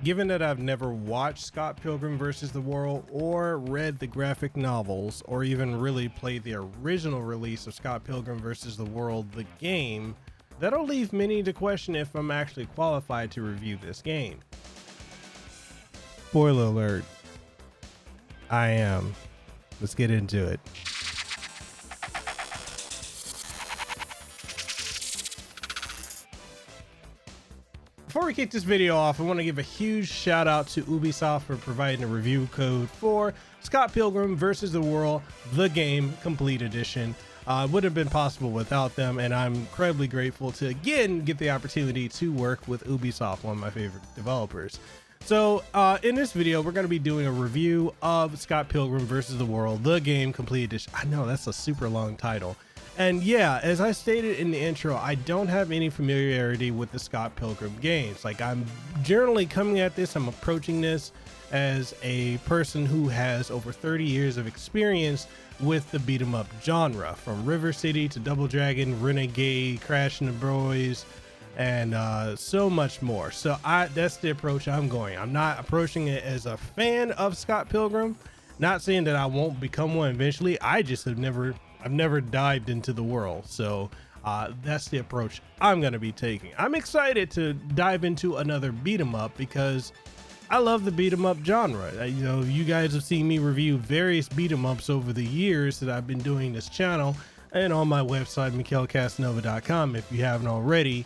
Given that I've never watched Scott Pilgrim vs. the World or read the graphic novels or even really played the original release of Scott Pilgrim vs. the World, the game, that'll leave many to question if I'm actually qualified to review this game. Spoiler alert, I am. Let's get into it. Before we kick this video off, I want to give a huge shout out to Ubisoft for providing a review code for Scott Pilgrim vs. the World, the game complete edition. It wouldn't have been possible without them, and I'm incredibly grateful to again get the opportunity to work with Ubisoft, one of my favorite developers. So in this video, we're going to be doing a review of Scott Pilgrim vs. the World, the game complete edition. I know that's a super long title. And yeah, as I stated in the intro, I don't have any familiarity with the Scott Pilgrim games. Like, I'm generally coming at this, I'm approaching this as a person who has over 30 years of experience with the beat 'em up genre, from River City to Double Dragon, Renegade, Crash and the Boys, and so much more. So that's the approach I'm going. I'm not approaching it as a fan of Scott Pilgrim. Not saying that I won't become one eventually. I just have I've never dived into the world. So that's the approach I'm going to be taking. I'm excited to dive into another beat 'em up because I love the beat 'em up genre. You know, you guys have seen me review various beat 'em ups over the years that I've been doing this channel and on my website, Kasanova.com. If you haven't already,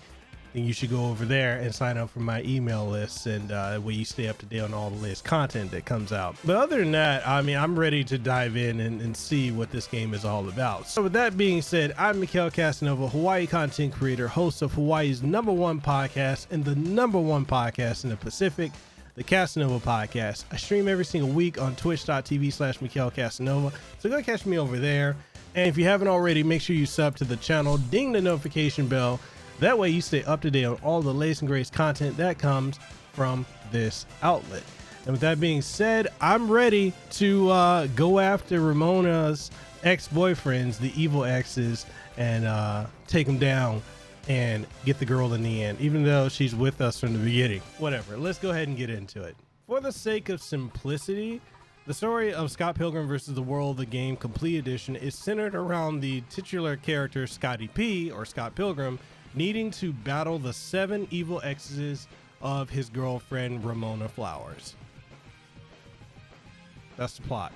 then you should go over there and sign up for my email list, and where you stay up to date on all the latest content that comes out. But other than that, I mean, I'm ready to dive in and see what this game is all about. So with that being said, I'm Mikhail Kasanova, Hawaii content creator, host of Hawaii's #1 podcast and the #1 podcast in the Pacific, the Kasanova Podcast. I stream every single week on twitch.tv/Mikhail Kasanova. So go catch me over there. And if you haven't already, make sure you sub to the channel, ding the notification bell. That way you stay up to date on all the latest and greatest content that comes from this outlet. And with that being said, I'm ready to go after Ramona's ex-boyfriends, the evil exes, and take them down and get the girl in the end, even though she's with us from the beginning. Whatever, let's go ahead and get into it. For the sake of simplicity, the story of Scott Pilgrim vs. the World, the game complete edition, is centered around the titular character Scotty P, or Scott Pilgrim, needing to battle the 7 evil exes of his girlfriend Ramona Flowers. That's the plot.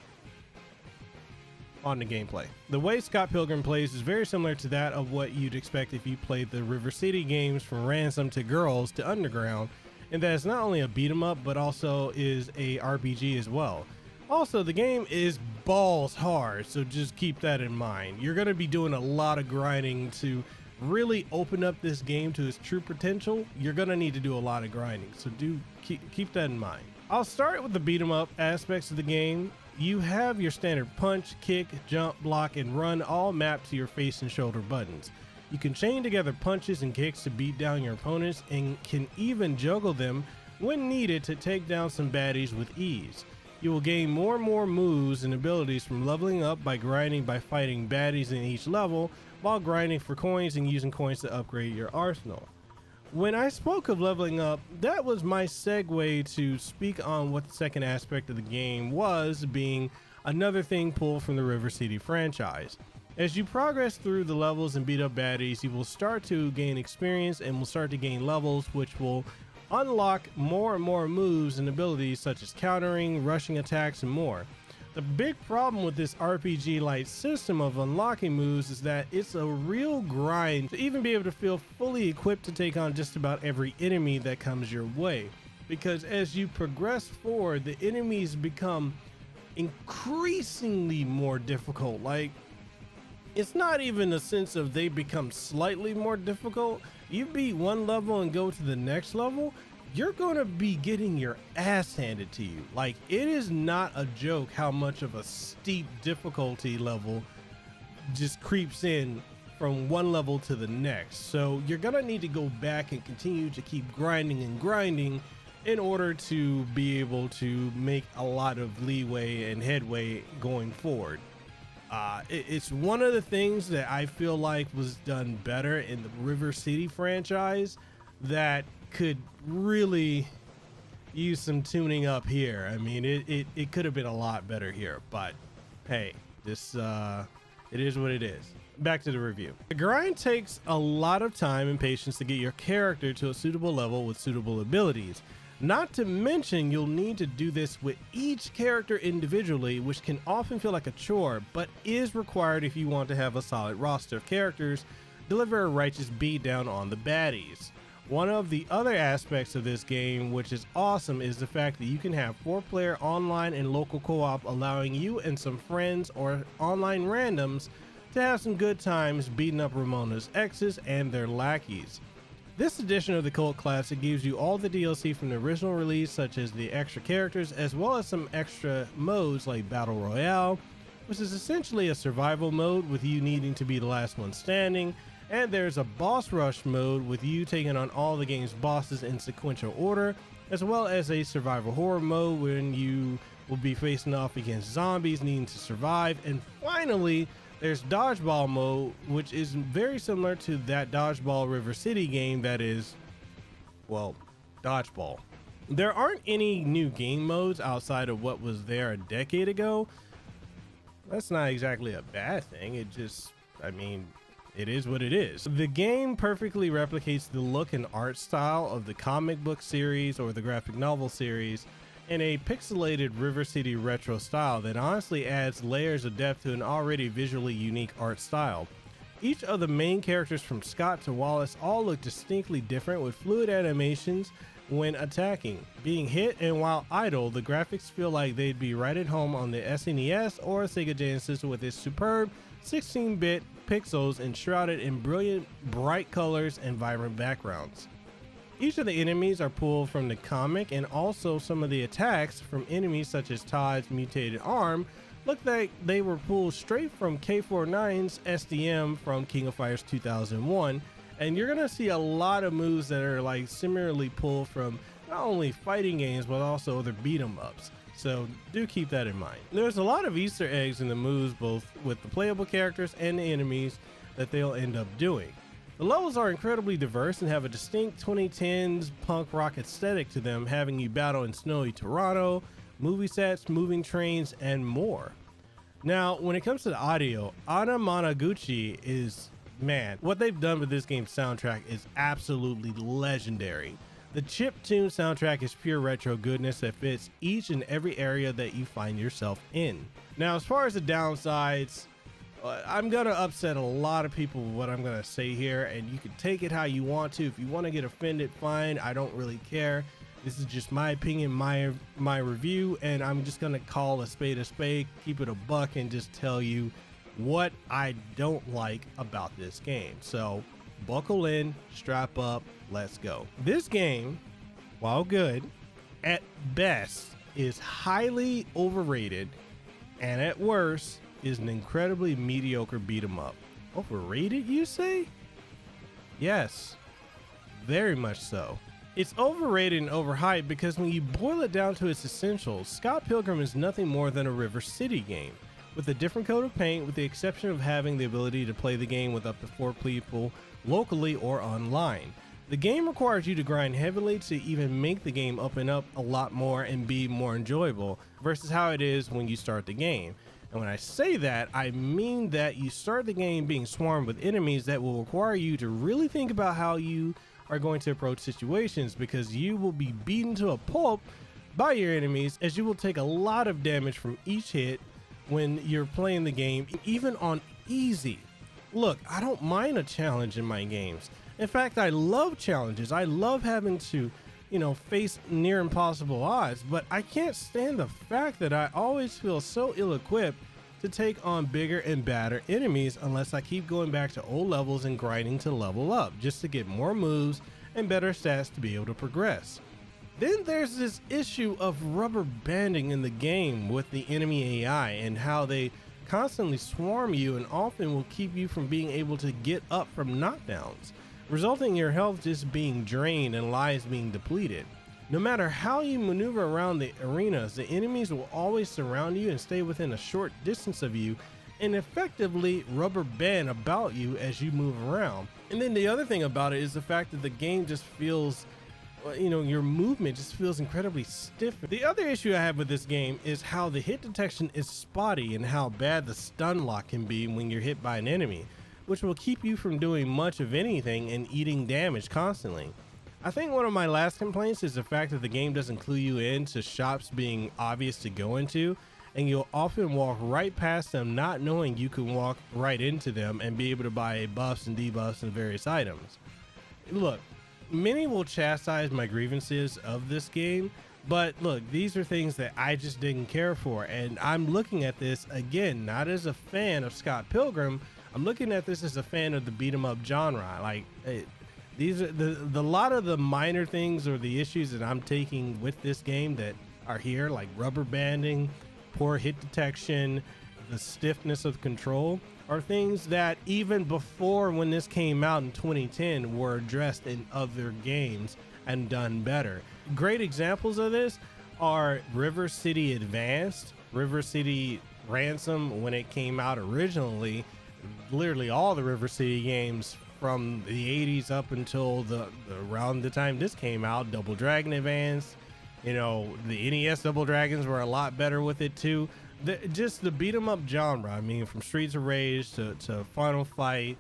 On the gameplay. The way Scott Pilgrim plays is very similar to that of what you'd expect if you played the River City games, from Ransom to Girls to Underground, and that it's not only a beat 'em up but also is a RPG as well. Also, the game is balls hard, so just keep that in mind. You're going to be doing a lot of grinding to really open up this game to its true potential. You're going to need to do a lot of grinding, so do keep that in mind. I'll start with the beat 'em up aspects of the game. You have your standard punch, kick, jump, block, and run all mapped to your face and shoulder buttons. You can chain together punches and kicks to beat down your opponents, and can even juggle them when needed to take down some baddies with ease. You will gain more and more moves and abilities from leveling up by grinding by fighting baddies in each level, while grinding for coins and using coins to upgrade your arsenal. When I spoke of leveling up, that was my segue to speak on what the second aspect of the game was, being another thing pulled from the River City franchise. As you progress through the levels and beat up baddies, you will start to gain experience and will start to gain levels, which will unlock more and more moves and abilities such as countering, rushing attacks, and more. The big problem with this RPG-like system of unlocking moves is that it's a real grind to even be able to feel fully equipped to take on just about every enemy that comes your way. Because as you progress forward, the enemies become increasingly more difficult. Like, it's not even a sense of they become slightly more difficult. You beat one level and go to the next level, you're gonna be getting your ass handed to you. Like, it is not a joke how much of a steep difficulty level just creeps in from one level to the next. So you're gonna need to go back and continue to keep grinding and grinding in order to be able to make a lot of leeway and headway going forward. It's one of the things that I feel like was done better in the River City franchise that could really, use some tuning up here. I mean, it could have been a lot better here, but hey, this it is what it is. Back to the review. The grind takes a lot of time and patience to get your character to a suitable level with suitable abilities. Not to mention, you'll need to do this with each character individually, which can often feel like a chore, but is required if you want to have a solid roster of characters deliver a righteous beatdown on the baddies. One of the other aspects of this game, which is awesome, is the fact that you can have 4-player online and local co-op, allowing you and some friends or online randoms to have some good times beating up Ramona's exes and their lackeys. This edition of the Cult Classic gives you all the DLC from the original release, such as the extra characters, as well as some extra modes like Battle Royale, which is essentially a survival mode with you needing to be the last one standing, and there's a boss rush mode with you taking on all the game's bosses in sequential order, as well as a survival horror mode when you will be facing off against zombies needing to survive, and finally, there's Dodgeball Mode, which is very similar to that Dodgeball River City game that is, well, Dodgeball. There aren't any new game modes outside of what was there a decade ago. That's not exactly a bad thing. It just, I mean, it is what it is. The game perfectly replicates the look and art style of the comic book series or the graphic novel series, in a pixelated River City retro style that honestly adds layers of depth to an already visually unique art style. Each of the main characters from Scott to Wallace all look distinctly different with fluid animations when attacking, being hit, and while idle, the graphics feel like they'd be right at home on the SNES or Sega Genesis with its superb 16-bit pixels enshrouded in brilliant, bright colors and vibrant backgrounds. Each of the enemies are pulled from the comic, and also some of the attacks from enemies such as Todd's mutated arm look like they were pulled straight from K49's SDM from King of Fighters 2001, and you're gonna see a lot of moves that are like similarly pulled from not only fighting games but also other beat 'em ups. So do keep that in mind. There's a lot of Easter eggs in the moves, both with the playable characters and the enemies that they'll end up doing. The levels are incredibly diverse and have a distinct 2010s punk rock aesthetic to them, having you battle in snowy Toronto, movie sets, moving trains, and more. Now, when it comes to the audio, Anna Managuchi is, man, what they've done with this game's soundtrack is absolutely legendary. The chiptune soundtrack is pure retro goodness that fits each and every area that you find yourself in. Now, as far as the downsides, I'm gonna upset a lot of people with what I'm gonna say here, and you can take it how you want to. If you want to get offended, fine. I don't really care. This is just my opinion, my review, and I'm just gonna call a spade, keep it a buck, and just tell you what I don't like about this game. So buckle in, strap up, let's go. This game, while good, at best is highly overrated, and at worst is an incredibly mediocre beat 'em up. Overrated, you say? Yes, very much so. It's overrated and overhyped because when you boil it down to its essentials, Scott Pilgrim is nothing more than a River City game with a different coat of paint, with the exception of having the ability to play the game with up to 4 people locally or online. The game requires you to grind heavily to even make the game up and up a lot more and be more enjoyable versus how it is when you start the game. And when I say that, I mean that you start the game being swarmed with enemies that will require you to really think about how you are going to approach situations, because you will be beaten to a pulp by your enemies, as you will take a lot of damage from each hit when you're playing the game, even on easy. Look, I don't mind a challenge in my games. In fact, I love challenges. I love having to, face near impossible odds, but I can't stand the fact that I always feel so ill-equipped to take on bigger and badder enemies unless I keep going back to old levels and grinding to level up just to get more moves and better stats to be able to progress. Then there's this issue of rubber banding in the game with the enemy AI and how they constantly swarm you and often will keep you from being able to get up from knockdowns, resulting in your health just being drained and lives being depleted. No matter how you maneuver around the arenas, the enemies will always surround you and stay within a short distance of you and effectively rubber band about you as you move around. And then the other thing about it is the fact that the game just feels, your movement just feels incredibly stiff. The other issue I have with this game is how the hit detection is spotty and how bad the stun lock can be when you're hit by an enemy, which will keep you from doing much of anything and eating damage constantly. I think one of my last complaints is the fact that the game doesn't clue you in to shops being obvious to go into, and you'll often walk right past them not knowing you can walk right into them and be able to buy buffs and debuffs and various items. Look, many will chastise my grievances of this game, but look, these are things that I just didn't care for, and I'm looking at this again not as a fan of Scott Pilgrim. I'm looking at this as a fan of the beat 'em up genre. Like, these are the lot of the minor things or the issues that I'm taking with this game that are here, like rubber banding, poor hit detection, the stiffness of control, are things that even before, when this came out in 2010, were addressed in other games and done better. Great examples of this are River City Advanced, River City Ransom when it came out originally. Literally all the River City games from the 80s up until around the time this came out. Double Dragon Advance, the NES Double Dragons were a lot better with it too. Just the beat 'em up genre. I mean, from Streets of Rage to Final Fight,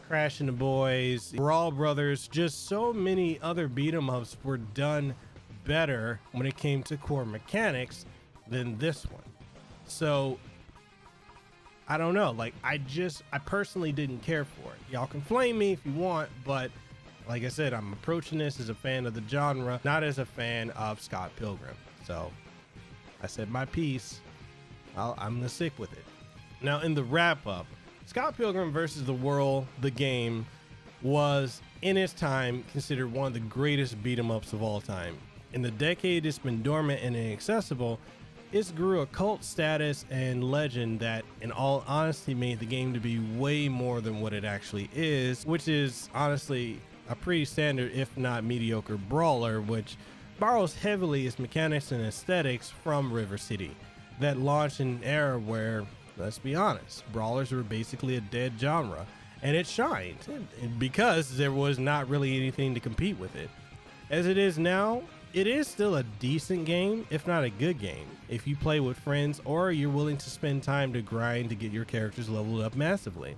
Crash and the Boys, Brawl Brothers, just so many other beat 'em ups were done better when it came to core mechanics than this one. So I don't know, like I personally didn't care for it. Y'all can flame me if you want, but like I said, I'm approaching this as a fan of the genre, not as a fan of Scott Pilgrim. So I said my piece. I'm gonna stick with it. Now, in the wrap up, Scott Pilgrim versus the World, the game, was in its time considered one of the greatest beat 'em ups of all time. In the decade it's been dormant and inaccessible, it grew a cult status and legend that, in all honesty, made the game to be way more than what it actually is, which is honestly a pretty standard, if not mediocre, brawler, which borrows heavily its mechanics and aesthetics from River City, that launched in an era where, let's be honest, brawlers were basically a dead genre, and it shined because there was not really anything to compete with it. As it is now, it is still a decent game, if not a good game, if you play with friends or you're willing to spend time to grind to get your characters leveled up massively.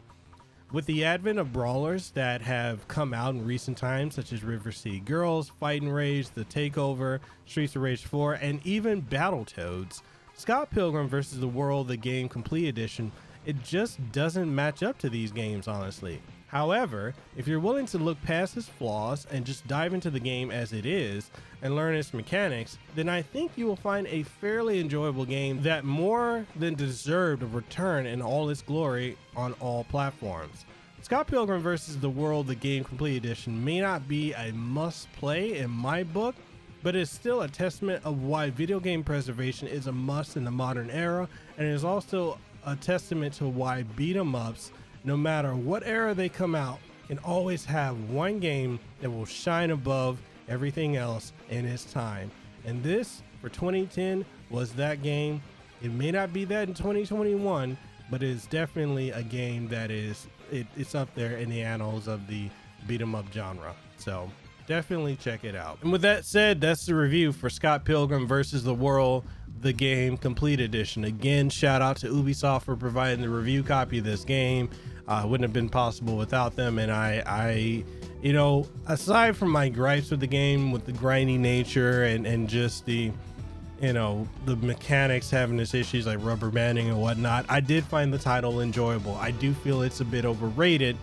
With the advent of brawlers that have come out in recent times, such as River City Girls, Fight and Rage, The Takeover, Streets of Rage 4, and even Battletoads, Scott Pilgrim vs. the World, the game complete edition, it just doesn't match up to these games, honestly. However, if you're willing to look past its flaws and just dive into the game as it is and learn its mechanics, then I think you will find a fairly enjoyable game that more than deserved a return in all its glory on all platforms. Scott Pilgrim vs. the World, the game complete edition, may not be a must play in my book, but it's still a testament of why video game preservation is a must in the modern era, and it is also a testament to why beat 'em ups, no matter what era they come out, can always have one game that will shine above everything else in its time. And this, for 2010, was that game. It may not be that in 2021, but it's definitely a game that it's up there in the annals of the beat 'em up genre. So definitely check it out. And with that said, that's the review for Scott Pilgrim vs. the World, the game complete edition. Again, shout out to Ubisoft for providing the review copy of this game. Wouldn't have been possible without them. And I aside from my gripes with the game, with the grindy nature and just the mechanics having its issues like rubber banding and whatnot, I did find the title enjoyable. I do feel it's a bit overrated,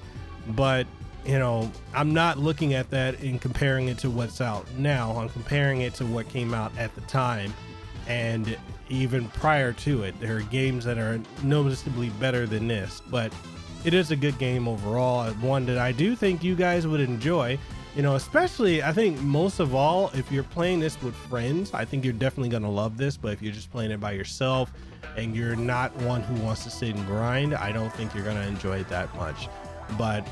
but I'm not looking at that and comparing it to what's out now. I'm comparing it to what came out at the time and even prior to it. There are games that are noticeably better than this, but it is a good game overall, one that I do think you guys would enjoy, especially, I think most of all, if you're playing this with friends, I think you're definitely going to love this. But if you're just playing it by yourself and you're not one who wants to sit and grind, I don't think you're going to enjoy it that much. But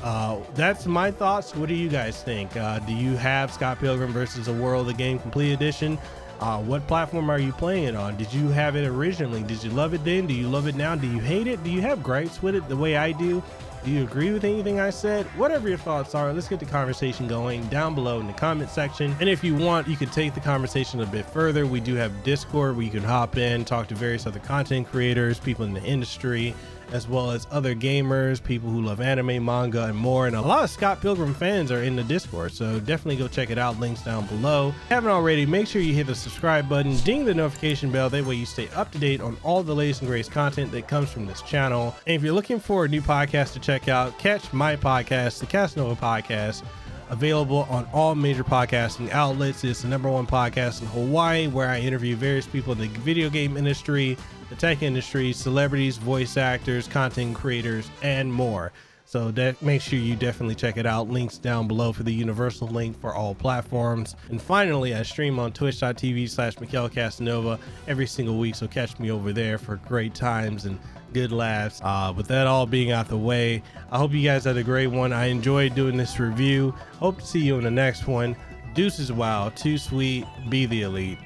that's my thoughts. What do you guys think? Do you have Scott Pilgrim vs. the World, the game complete edition? What platform are you playing it on? Did you have it originally? Did you love it then? Do you love it now? Do you hate it? Do you have gripes with it the way I do? Do you agree with anything I said? Whatever your thoughts are, let's get the conversation going down below in the comment section. And if you want, you can take the conversation a bit further. We do have Discord where you can hop in, talk to various other content creators, people in the industry, as well as other gamers, people who love anime, manga, and more. And a lot of Scott Pilgrim fans are in the Discord, so definitely go check it out. Links down below. If you haven't already, make sure you hit the subscribe button, ding the notification bell. That way you stay up to date on all the latest and greatest content that comes from this channel. And if you're looking for a new podcast to check out, catch my podcast, the Kasanova Podcast, available on all major podcasting outlets. It's the #1 podcast in Hawaii, where I interview various people in the video game industry, the tech industry, celebrities, voice actors, content creators, and more. So make sure you definitely check it out. Links down below for the universal link for all platforms. And finally, I stream on twitch.tv/MikhailKasanova every single week, so catch me over there for great times and good laughs. With that all being out the way, I hope you guys had a great one. I enjoyed doing this review. Hope to see you in the next one. Deuces wow, too sweet, be the elite.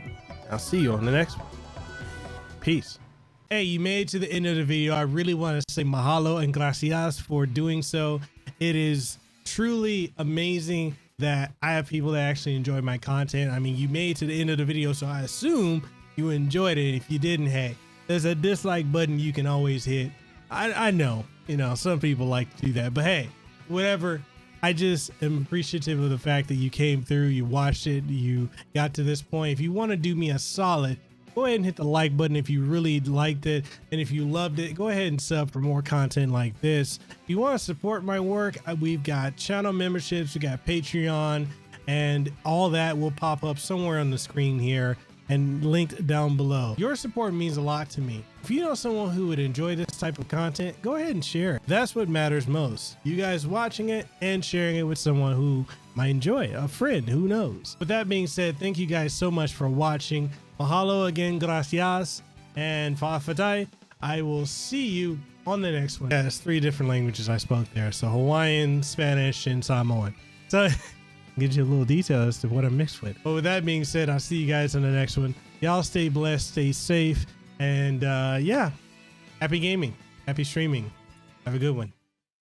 I'll see you on the next one. Peace. Hey, you made it to the end of the video. I really want to say mahalo and gracias for doing so. It is truly amazing that I have people that actually enjoy my content. I mean, you made it to the end of the video, so I assume you enjoyed it. If you didn't, hey, there's a dislike button you can always hit. I know, some people like to do that, but hey, whatever. I just am appreciative of the fact that you came through, you watched it, you got to this point. If you want to do me a solid, go ahead and hit the like button if you really liked it. And if you loved it, go ahead and sub for more content like this. If you want to support my work, we've got channel memberships, we got Patreon, and all that will pop up somewhere on the screen here and linked down below. Your support means a lot to me. If you know someone who would enjoy this type of content, go ahead and share it. That's what matters most. You guys watching it and sharing it with someone who might enjoy it, a friend, who knows. With that being said, thank you guys so much for watching. Mahalo again, gracias, and fa'afatai. I will see you on the next one. Yeah, there's 3 different languages I spoke there. So Hawaiian, Spanish, and Samoan. So gives you a little detail as to what I'm mixed with. But with that being said, I'll see you guys on the next one. Y'all stay blessed, stay safe, and yeah, happy gaming, happy streaming. Have a good one.